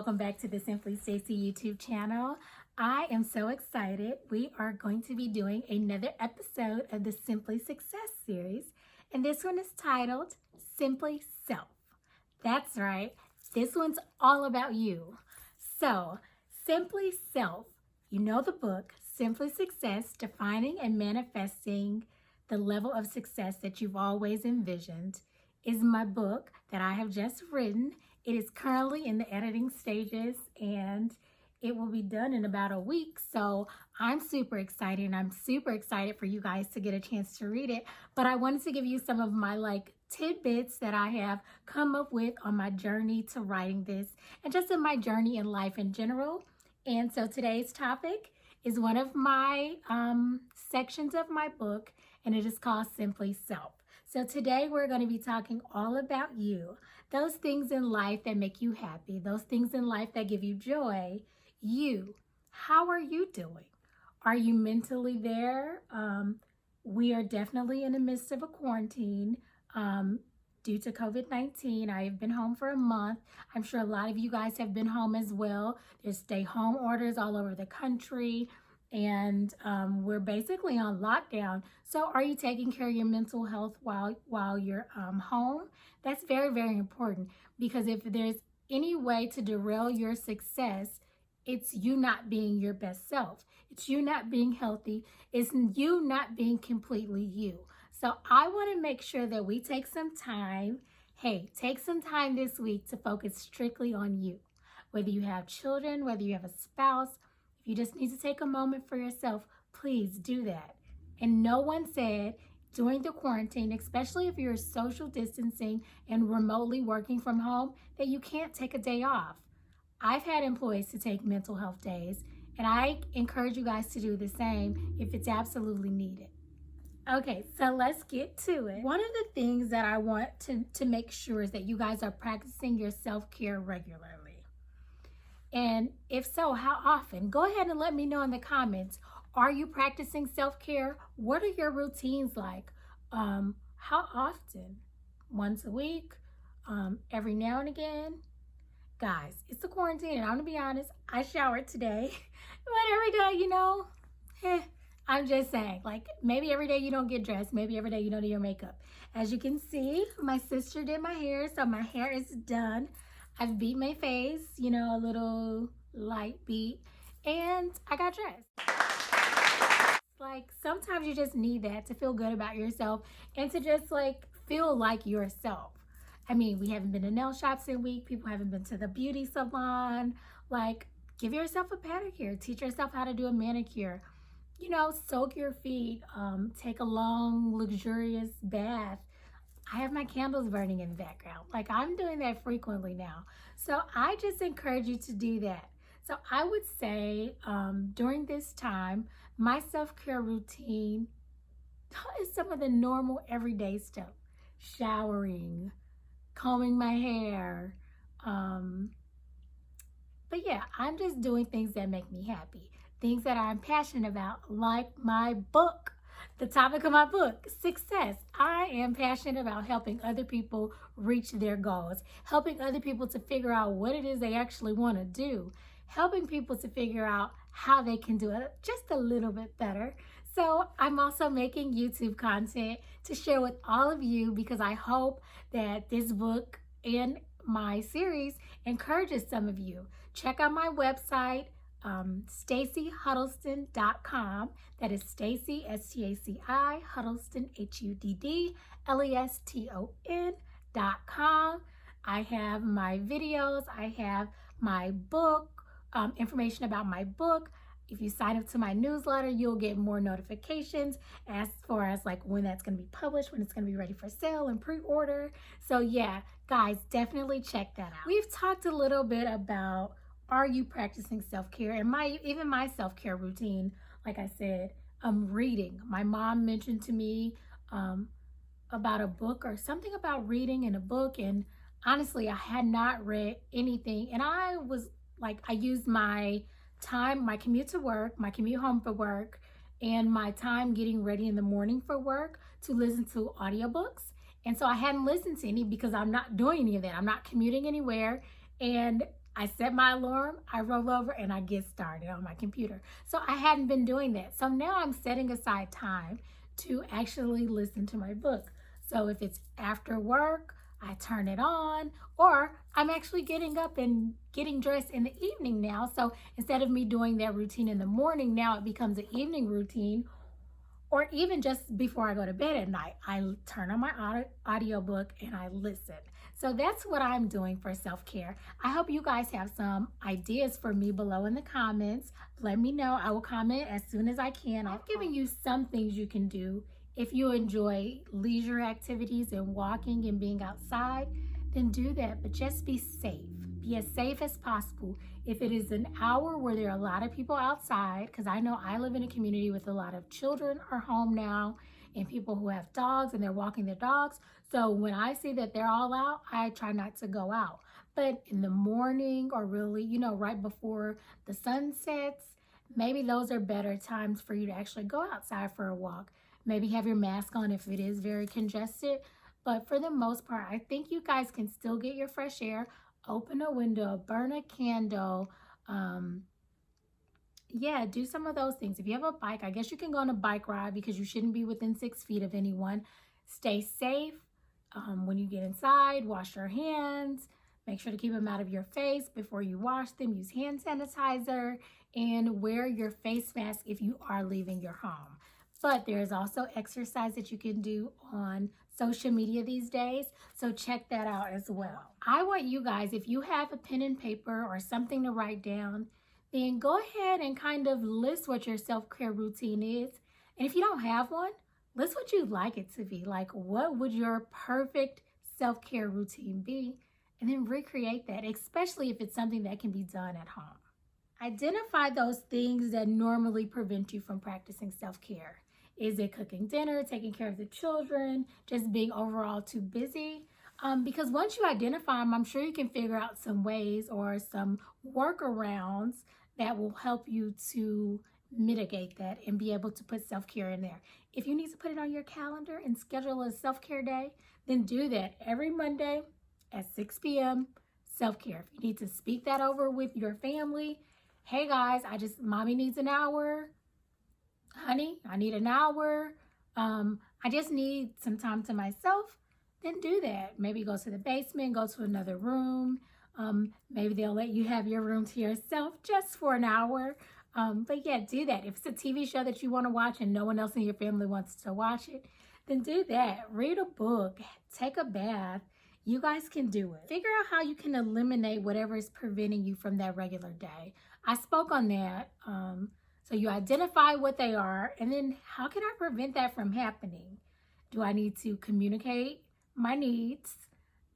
welcome back to the Simply Stacy YouTube channel. I am so excited. We are going to be doing another episode of the Simply Success series, and this one is titled Simply Self. That's right, this one's all about you. So, Simply Self, you know the book, Simply Success, Defining and Manifesting the Level of Success That You've Always Envisioned, is my book that I have just written. It is currently in the editing stages and it will be done in about a week. So I'm super excited, and I'm super excited for you guys to get a chance to read it. But I wanted to give you some of my tidbits that I have come up with on my journey to writing this and just in my journey in life in general. And so today's topic is one of my sections of my book, and it is called Simply Self. So today we're going to be talking all about you, those things in life that make you happy, those things in life that give you joy. You, how are you doing? Are you mentally there? We are definitely in the midst of a quarantine due to COVID-19. I have been home for a month. I'm sure a lot of you guys have been home as well. There's stay home orders all over the country. And we're basically on lockdown. So are you taking care of your mental health while you're home? That's very, very important, because if there's any way to derail your success, it's you not being your best self. It's you not being healthy. It's you not being completely you. So I want to make sure that we take some time. Hey, take some time this week to focus strictly on you. Whether you have children, whether you have a spouse, if you just need to take a moment for yourself, please do that. And no one said during the quarantine, especially if you're social distancing and remotely working from home, that you can't take a day off. I've had employees to take mental health days, and I encourage you guys to do the same if it's absolutely needed. Okay, so let's get to it. One of the things that I want to make sure is that you guys are practicing your self-care regularly. And if so, how often? Go ahead and let me know in the comments. Are you practicing self-care? What are your routines like? How often? Once a week? Every now and again? Guys, it's the quarantine, and I'm gonna be honest, I showered today. But every day, I'm just saying, maybe every day you don't get dressed, maybe every day you don't do your makeup. As you can see, my sister did my hair, so my hair is done. I've beat my face, a little light beat, and I got dressed. Sometimes you just need that to feel good about yourself and to just feel like yourself. I mean, we haven't been to nail shops in a week. People haven't been to the beauty salon. Give yourself a pedicure. Teach yourself how to do a manicure. Soak your feet. Take a long, luxurious bath. I have my candles burning in the background. I'm doing that frequently now. So I just encourage you to do that. So I would say during this time, my self-care routine is some of the normal everyday stuff. Showering, combing my hair. But yeah, I'm just doing things that make me happy. Things that I'm passionate about, like my book. The topic of my book, success. I am passionate about helping other people reach their goals, helping other people to figure out what it is they actually want to do, helping people to figure out how they can do it just a little bit better. So I'm also making YouTube content to share with all of you, because I hope that this book and my series encourages some of you. Check out my website, StacyHuddleston.com. That is Stacy, S-T-A-C-I, Huddleston, Huddleston.com. I have my videos. I have my book, information about my book. If you sign up to my newsletter, you'll get more notifications as far as when that's going to be published, when it's going to be ready for sale and pre-order. So yeah, guys, definitely check that out. We've talked a little bit about, are you practicing self-care? And even my self-care routine, like I said, reading. My mom mentioned to me about a book or something about reading in a book. And honestly, I had not read anything. And I was I used my time, my commute to work, my commute home for work, and my time getting ready in the morning for work to listen to audiobooks. And so I hadn't listened to any because I'm not doing any of that. I'm not commuting anywhere. And I set my alarm, I roll over, and I get started on my computer. So I hadn't been doing that. So now I'm setting aside time to actually listen to my book. So if it's after work, I turn it on, or I'm actually getting up and getting dressed in the evening now. So instead of me doing that routine in the morning, now it becomes an evening routine, or even just before I go to bed at night, I turn on my audiobook and I listen. So that's what I'm doing for self-care. I hope you guys have some ideas for me below in the comments. Let me know. I will comment as soon as I can. I've given you some things you can do. If you enjoy leisure activities and walking and being outside, then do that, but just be safe. Be as safe as possible. If it is an hour where there are a lot of people outside, because I know I live in a community with a lot of children are home now and people who have dogs and they're walking their dogs. So when I see that they're all out, I try not to go out. But in the morning, or really, right before the sun sets, maybe those are better times for you to actually go outside for a walk. Maybe have your mask on if it is very congested. But for the most part, I think you guys can still get your fresh air. Open a window, burn a candle. Yeah, do some of those things. If you have a bike, I guess you can go on a bike ride because you shouldn't be within 6 feet of anyone. Stay safe. When you get inside, wash your hands. Make sure to keep them out of your face before you wash them. Use hand sanitizer and wear your face mask if you are leaving your home. But there is also exercise that you can do on social media these days, so check that out as well. I want you guys, if you have a pen and paper or something to write down, then go ahead and kind of list what your self-care routine is. And if you don't have one, list what you'd like it to be. Like, what would your perfect self-care routine be? And then recreate that, especially if it's something that can be done at home. Identify those things that normally prevent you from practicing self-care. Is it cooking dinner, taking care of the children, just being overall too busy? Because once you identify them, I'm sure you can figure out some ways or some workarounds that will help you to mitigate that and be able to put self-care in there. If you need to put it on your calendar and schedule a self-care day, then do that every Monday at 6 p.m. self-care. If you need to speak that over with your family, hey guys, mommy needs an hour. Honey, I need an hour. I just need some time to myself. Then do that. Maybe go to the basement, go to another room. Maybe they'll let you have your room to yourself just for an hour. But yeah, do that. If it's a TV show that you want to watch and no one else in your family wants to watch it, then do that. Read a book, take a bath. You guys can do it. Figure out how you can eliminate whatever is preventing you from that regular day. I spoke on that. So you identify what they are, and then how can I prevent that from happening? Do I need to communicate my needs?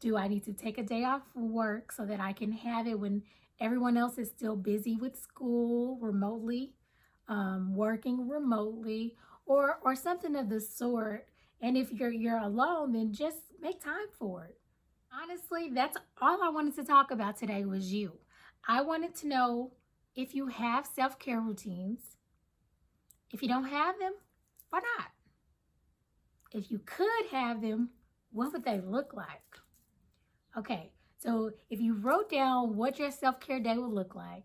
Do I need to take a day off work so that I can have it when everyone else is still busy with school remotely, working remotely, or something of the sort? And if you're alone, then just make time for it. Honestly, that's all I wanted to talk about today was you. I wanted to know if you have self-care routines. If you don't have them, why not? If you could have them, what would they look like? Okay, so if you wrote down what your self-care day would look like,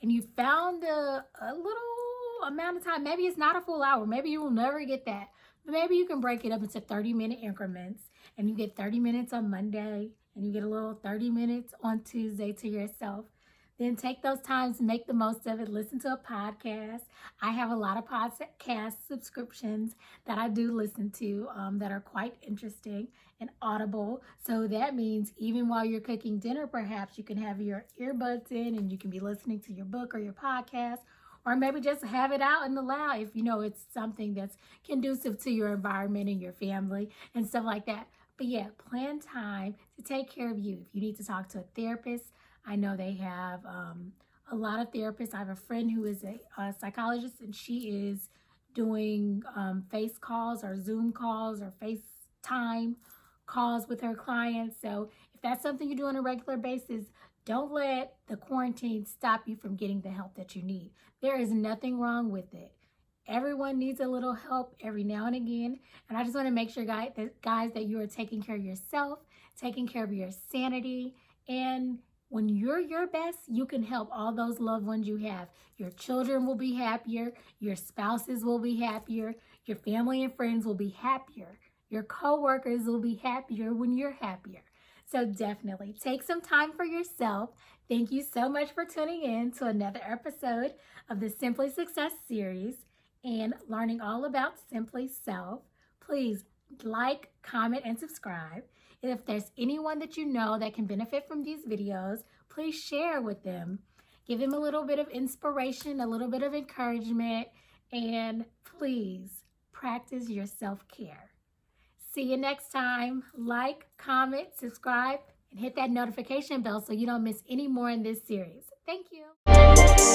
and you found a little amount of time, maybe it's not a full hour, maybe you will never get that, but maybe you can break it up into 30-minute increments, and you get 30 minutes on Monday, and you get a little 30 minutes on Tuesday to yourself. Then take those times, make the most of it, listen to a podcast. I have a lot of podcast subscriptions that I do listen to that are quite interesting and audible. So that means even while you're cooking dinner, perhaps you can have your earbuds in and you can be listening to your book or your podcast, or maybe just have it out in the loud if you know it's something that's conducive to your environment and your family and stuff like that. But yeah, plan time to take care of you. If you need to talk to a therapist, I know they have a lot of therapists. I have a friend who is a psychologist, and she is doing face calls or Zoom calls or FaceTime calls with her clients. So if that's something you do on a regular basis, don't let the quarantine stop you from getting the help that you need. There is nothing wrong with it. Everyone needs a little help every now and again. And I just want to make sure, guys, that you are taking care of yourself, taking care of your sanity, and When you're your best, you can help all those loved ones you have. Your children will be happier. Your spouses will be happier. Your family and friends will be happier. Your coworkers will be happier when you're happier. So definitely take some time for yourself. Thank you so much for tuning in to another episode of the Simply Success series and learning all about Simply Self. Please like, comment, and subscribe. And if there's anyone that you know that can benefit from these videos, please share with them. Give them a little bit of inspiration, a little bit of encouragement, and please practice your self-care. See you next time. Like, comment, subscribe, and hit that notification bell so you don't miss any more in this series. Thank you.